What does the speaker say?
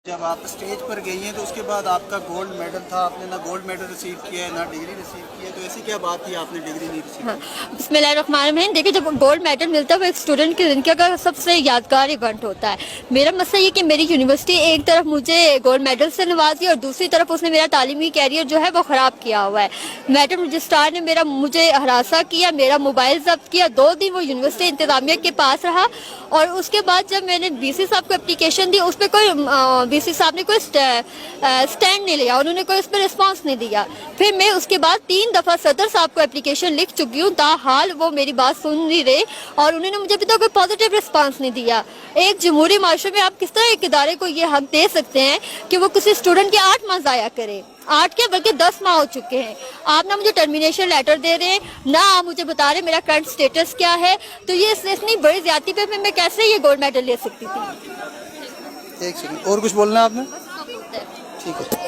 جب آپ اسٹیج پر گئی ہیں تو اس کے بعد آپ کا گولڈ میڈل تھا، آپ نے نہ گولڈ میڈل ریسیو کیا ہے نہ ڈگری ریسیو کی ہے، تو ایسی کیا بات تھی آپ نے ڈگری نہیں ریسیو ہاں، کی؟ بسم اللہ الرحمن الرحیم. دیکھیں، جب گولڈ میڈل ملتا ہے وہ ایک اسٹوڈنٹ کی زندگی کا سب سے یادگار ایونٹ ہوتا ہے. میرا مسئلہ یہ کہ میری یونیورسٹی ایک طرف مجھے گولڈ میڈل سے نوازی اور دوسری طرف اس نے میرا تعلیمی کیریئر جو ہے وہ خراب کیا ہوا ہے. میڈم رجسٹرار نے مجھے ہراساں کیا، میرا موبائل ضبط کیا. 2 دن وہ یونیورسٹی انتظامیہ کے پاس رہا اور اس کے بعد جب میں نے بی سی صاحب کو اپلیکیشن دی، اس پہ کوئی بی سی صاحب نے کوئی سٹینڈ نہیں لیا، انہوں نے کوئی اس پہ رسپانس نہیں دیا. پھر میں اس کے بعد 3 دفعہ صدر صاحب کو اپلیکیشن لکھ چکی ہوں، تاحال وہ میری بات سن نہیں رہے اور انہوں نے مجھے ابھی تک کوئی پازیٹیو رسپانس نہیں دیا. ایک جمہوری معاشرے میں آپ کس طرح ایک ادارے کو یہ حق دے سکتے ہیں کہ وہ کسی اسٹوڈنٹ کے 8 ماہ ضائع کرے؟ 8 کے بلکہ 10 ماہ ہو چکے ہیں. آپ نہ مجھے ٹرمینیشن لیٹر دے رہے ہیں، نہ آپ مجھے بتا رہے میرا کرنٹ سٹیٹس کیا ہے. تو یہ اتنی بڑی زیادتی پہ میں کیسے یہ گولڈ میڈل لے سکتی تھی؟ ایک سیکنڈ، اور کچھ بولنا ہے آپ نے؟ ٹھیک ہے.